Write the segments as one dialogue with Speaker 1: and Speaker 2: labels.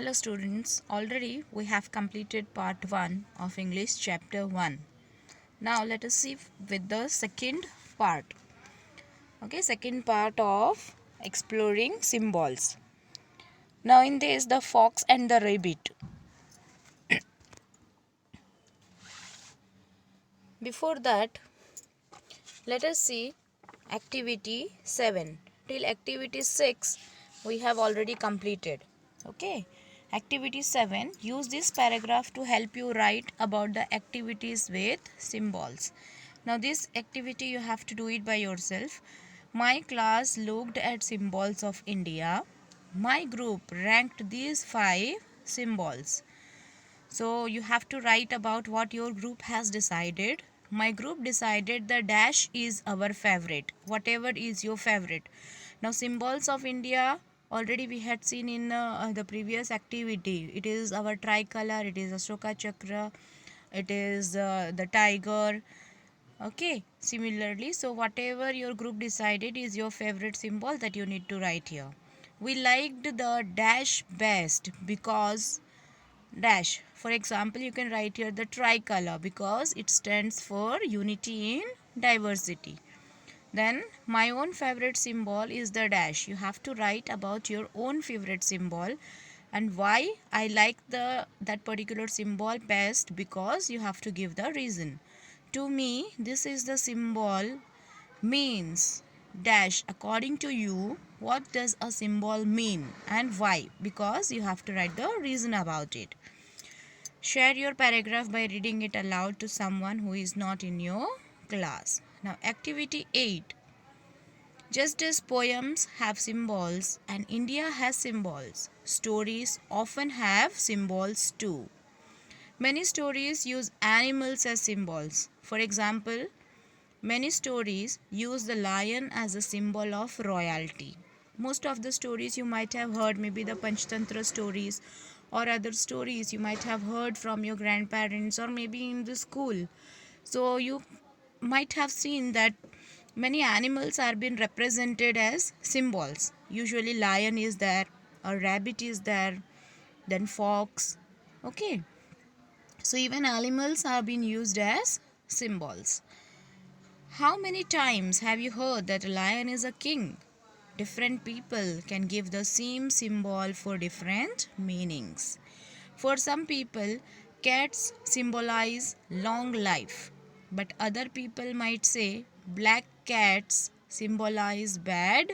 Speaker 1: Hello students, already we have completed part 1 of English chapter 1. Now let us see with the second part. Okay, second part of exploring symbols. Now in this the fox and the rabbit. Before that, let us see activity 7. Till activity 6 we have already completed. Okay. Activity 7. Use this paragraph to help you write about the activities with symbols. Now this activity you have to do it by yourself. My class looked at symbols of India. My group ranked these 5 symbols. So you have to write about what your group has decided. My group decided the dash is our favorite. Whatever is your favorite. Now symbols of India already we had seen in the previous activity. It is our tricolor, it is Ashoka Chakra, it is the tiger. Okay, similarly, so whatever your group decided is your favorite symbol that you need to write here. We liked the dash best because dash. For example, you can write here the tricolor because it stands for unity in diversity. Then my own favorite symbol is the dash. You have to write about your own favorite symbol and why I like that particular symbol best, because you have to give the reason. To me, this is the symbol means dash. According to you, what does a symbol mean and why? Because you have to write the reason about it. Share your paragraph by reading it aloud to someone who is not in your class. Now, activity 8. Just as poems have symbols and India has symbols, stories often have symbols too. Many stories use animals as symbols. For example, many stories use the lion as a symbol of royalty. Most of the stories you might have heard, maybe the Panchtantra stories or other stories you might have heard from your grandparents or maybe in the school. So you might have seen that many animals are being represented as symbols. Usually lion is there, a rabbit is there, then fox. Okay. So even animals are being used as symbols. How many times have you heard that a lion is a king? Different people can give the same symbol for different meanings. For some people, cats symbolize long life, but other people might say black cats symbolize bad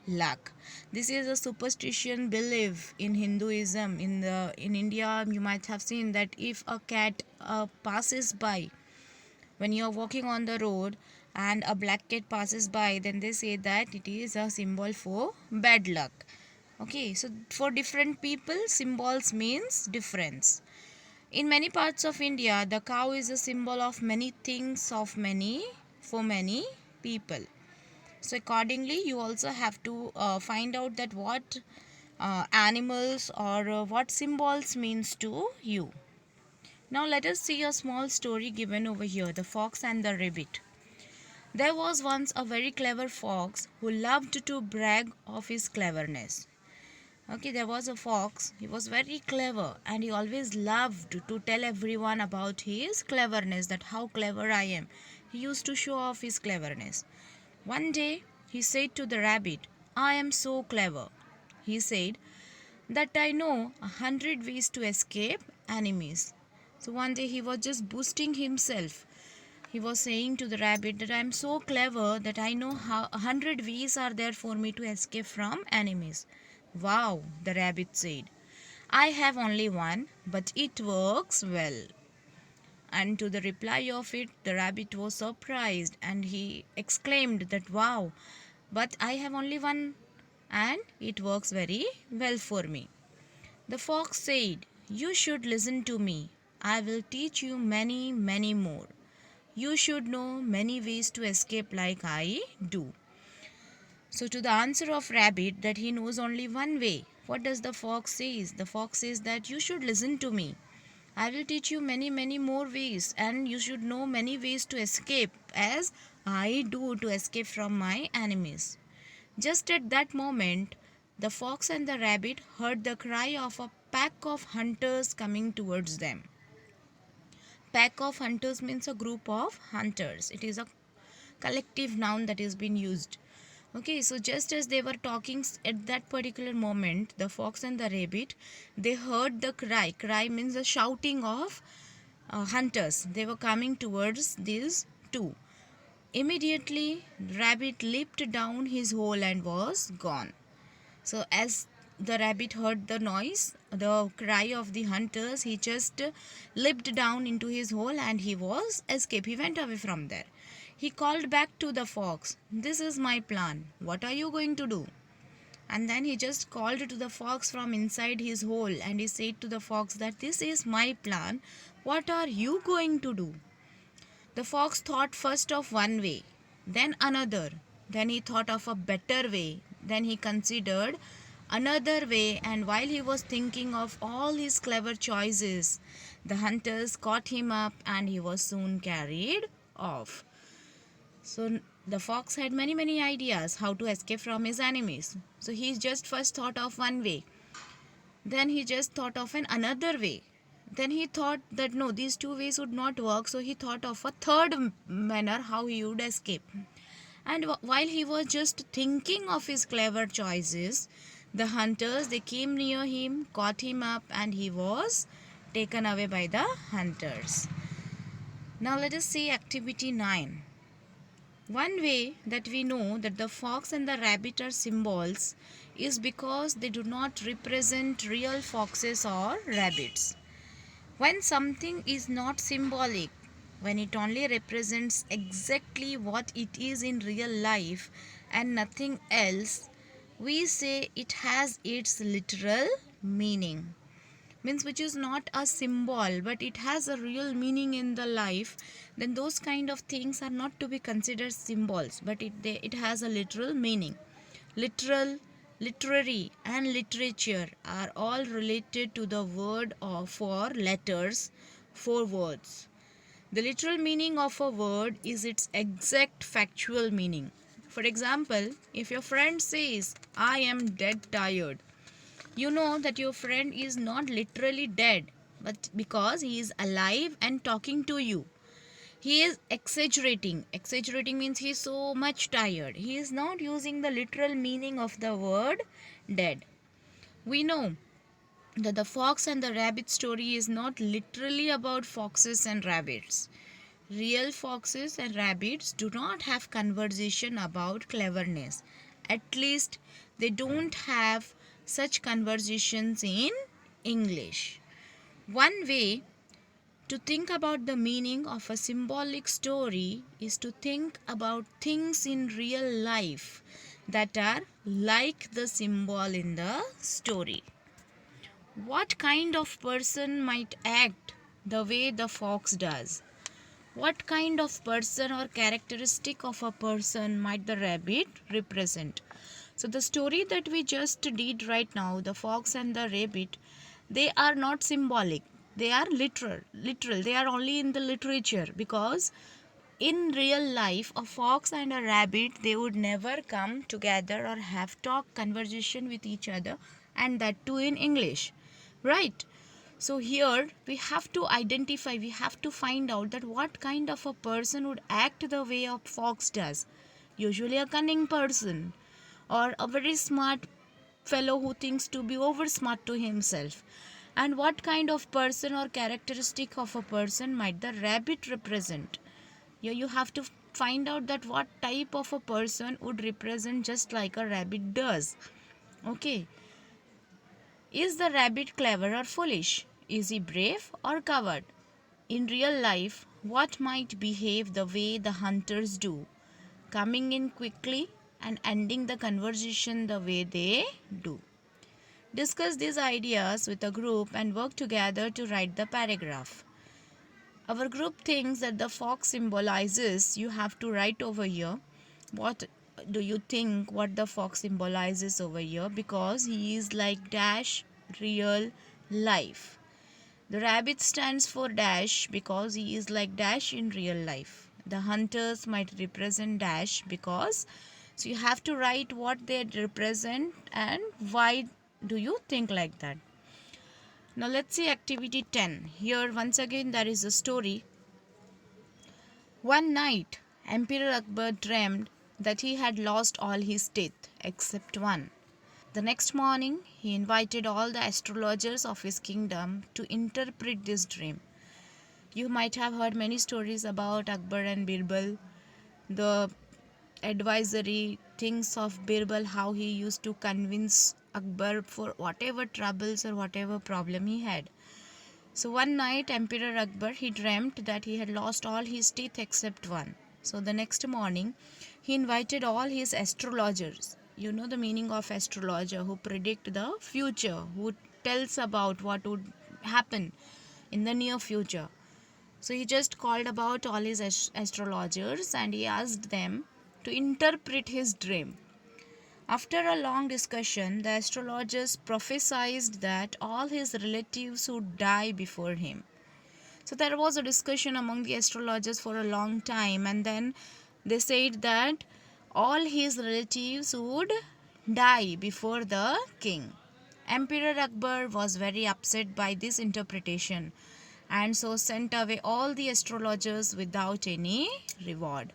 Speaker 1: luck. This is a superstition belief in Hinduism. In India, you might have seen that if a cat passes by when you are walking on the road and a black cat passes by, then they say that it is a symbol for bad luck. Okay, so for different people symbols means difference. In many parts of India, the cow is a symbol of many things, of many, for many people. So accordingly you also have to find out that what animals or what symbols means to you. Now let us see a small story given over here, the fox and the rabbit. There was once a very clever fox who loved to brag of his cleverness. Okay, there was a fox. He was very clever and he always loved to tell everyone about his cleverness, that how clever I am. He used to show off his cleverness. One day he said to the rabbit, I am so clever. He said that I know 100 ways to escape enemies. So one day he was just boosting himself. He was saying to the rabbit that I am so clever that I know how 100 ways are there for me to escape from enemies. Wow, the rabbit said. I have only one, but it works well. And to the reply of it, the rabbit was surprised and he exclaimed that wow, but I have only one and it works very well for me. The fox said, you should listen to me. I will teach you many, many more. You should know many ways to escape like I do. So to the answer of rabbit that he knows only one way, what does the fox says? The fox says that you should listen to me. I will teach you many, many more ways and you should know many ways to escape as I do to escape from my enemies. Just at that moment, The fox and the rabbit heard the cry of a pack of hunters coming towards them. Pack of hunters means a group of hunters. It is a collective noun that is being used. Okay, so just as they were talking at that particular moment, the fox and the rabbit, they heard the cry. Cry means the shouting of hunters. They were coming towards these two. Immediately, rabbit leaped down his hole and was gone. So as the rabbit heard the noise, the cry of the hunters, he just leaped down into his hole and he was escaped. He went away from there. He called back to the fox, "This is my plan. What are you going to do?" And then he just called to the fox from inside his hole and he said to the fox that this is my plan. What are you going to do? The fox thought first of one way, then another. Then he thought of a better way. Then he considered another way, and while he was thinking of all his clever choices, the hunters caught him up and he was soon carried off. So the fox had many ideas how to escape from his enemies. So he just first thought of one way. Then he just thought of another way. Then he thought that no, these two ways would not work. So he thought of a third manner how he would escape. And while he was just thinking of his clever choices, the hunters, they came near him, caught him up, and he was taken away by the hunters. Now let us see activity 9. One way that we know that the fox and the rabbit are symbols is because they do not represent real foxes or rabbits. When something is not symbolic, when it only represents exactly what it is in real life and nothing else, we say it has its literal meaning. Means which is not a symbol but it has a real meaning in the life, then those kind of things are not to be considered symbols, but it has a literal meaning. Literal, literary and literature are all related to the word or for letters, for words. The literal meaning of a word is its exact factual meaning. For example, if your friend says, "I am dead tired," you know that your friend is not literally dead, but because he is alive and talking to you. He is exaggerating. Exaggerating means he is so much tired. He is not using the literal meaning of the word dead. We know that the fox and the rabbit story is not literally about foxes and rabbits. Real foxes and rabbits do not have conversation about cleverness. At least they don't have such conversations in English. One way to think about the meaning of a symbolic story is to think about things in real life that are like the symbol in the story. What kind of person might act the way the fox does? What kind of person or characteristic of a person might the rabbit represent? So the story that we just did right now, the fox and the rabbit, they are not symbolic. They are literal. They are only in the literature, because in real life a fox and a rabbit, they would never come together or have talk conversation with each other, and that too in English. Right? So here we have to identify, we have to find out that what kind of a person would act the way a fox does. Usually a cunning person or a very smart fellow who thinks to be over smart to himself. And what kind of person or characteristic of a person might the rabbit represent? Here you have to find out that what type of a person would represent just like a rabbit does. Okay. Is the rabbit clever or foolish? Is he brave or coward? In real life, what might behave the way the hunters do, coming in quickly and ending the conversation the way they do? Discuss these ideas with a group and work together to write the paragraph. Our group thinks that the fox symbolizes, you have to write over here, what do you think what the fox symbolizes over here? Because he is like dash real life. The rabbit stands for dash because he is like dash in real life. The hunters might represent dash because So you have to write what they represent and why do you think like that. Now let's see activity 10. Here once again there is a story. One night, Emperor Akbar dreamed that he had lost all his teeth except one. The next morning, he invited all the astrologers of his kingdom to interpret this dream. You might have heard many stories about Akbar and Birbal, the advisory things of Birbal, how he used to convince Akbar for whatever troubles or whatever problem he had. So one night, Emperor Akbar, he dreamt that he had lost all his teeth except one. So the next morning, he invited all his astrologers. You know the meaning of astrologer, who predict the future, who tells about what would happen in the near future. So he just called about all his astrologers and he asked them to interpret his dream. After a long discussion, the astrologers prophesied that all his relatives would die before him. So there was a discussion among the astrologers for a long time, and then they said that all his relatives would die before the king. Emperor Akbar was very upset by this interpretation and so sent away all the astrologers without any reward.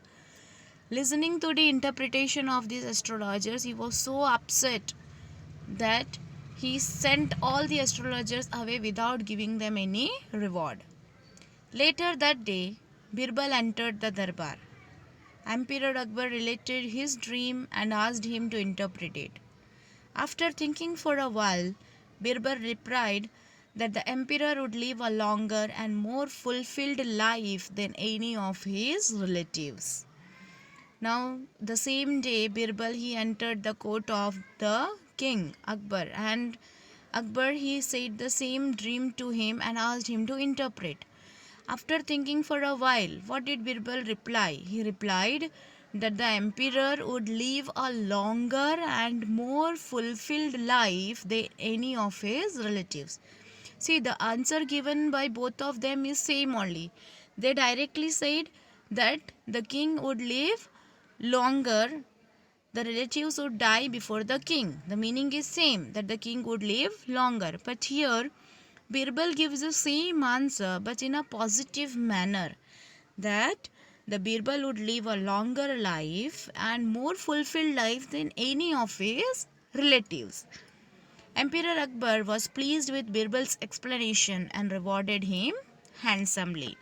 Speaker 1: Listening to the interpretation of these astrologers, he was so upset that he sent all the astrologers away without giving them any reward. Later that day, Birbal entered the darbar. Emperor Akbar related his dream and asked him to interpret it. After thinking for a while, Birbal replied that the emperor would live a longer and more fulfilled life than any of his relatives. Now, the same day, Birbal he entered the court of the king Akbar, and Akbar he said the same dream to him and asked him to interpret. After thinking for a while, what did Birbal reply? He replied that the emperor would live a longer and more fulfilled life than any of his relatives. See, the answer given by both of them is same only. They directly said that the king would live longer, the relatives would die before the king. The meaning is same, that the king would live longer. But here Birbal gives the same answer but in a positive manner, that the Birbal would live a longer life and more fulfilled life than any of his relatives. Emperor Akbar was pleased with Birbal's explanation and rewarded him handsomely.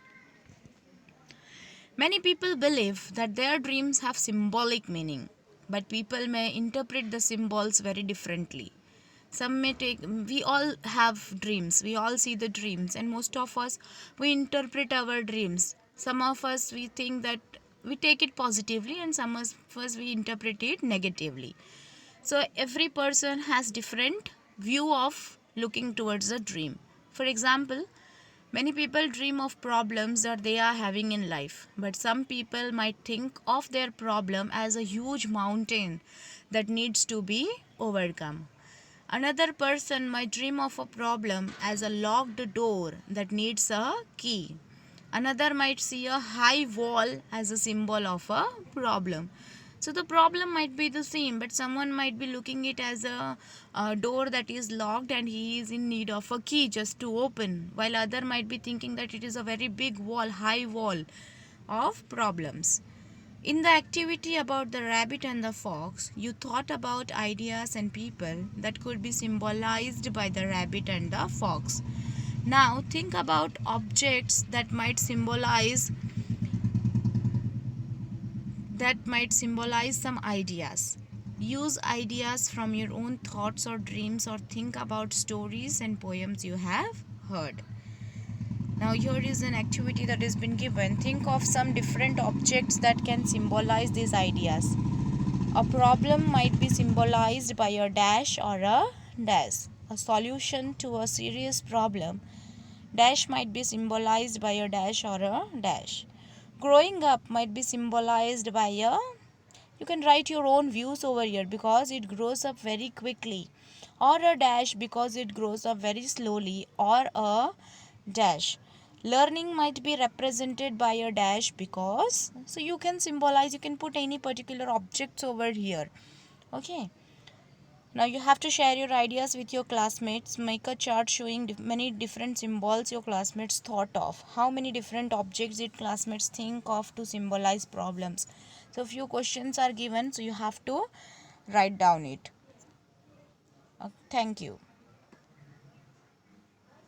Speaker 1: Many people believe that their dreams have symbolic meaning, but people may interpret the symbols very differently. Some may take, we all have dreams, we all see the dreams, and most of us, we interpret our dreams. Some of us, we think that we take it positively, and some of us, we interpret it negatively. So every person has different view of looking towards a dream. For example, many people dream of problems that they are having in life, but some people might think of their problem as a huge mountain that needs to be overcome. Another person might dream of a problem as a locked door that needs a key. Another might see a high wall as a symbol of a problem. So the problem might be the same, but someone might be looking it as a door that is locked and he is in need of a key just to open, while other might be thinking that it is a very big wall, high wall of problems. In the activity about the rabbit and the fox, you thought about ideas and people that could be symbolized by the rabbit and the fox. Now think about objects that might symbolize some ideas. Use ideas from your own thoughts or dreams, or think about stories and poems you have heard. Now here is an activity that has been given. Think of some different objects that can symbolize these ideas. A problem might be symbolized by a dash or a dash. A solution to a serious problem, dash, might be symbolized by a dash or a dash. Growing up might be symbolized by a, you can write your own views over here, because it grows up very quickly, or a dash because it grows up very slowly, or a dash. Learning might be represented by a dash because, so you can symbolize, you can put any particular objects over here. Okay. Now you have to share your ideas with your classmates. Make a chart showing many different symbols your classmates thought of. How many different objects did classmates think of to symbolize problems? So few questions are given, so you have to write down it. Thank you.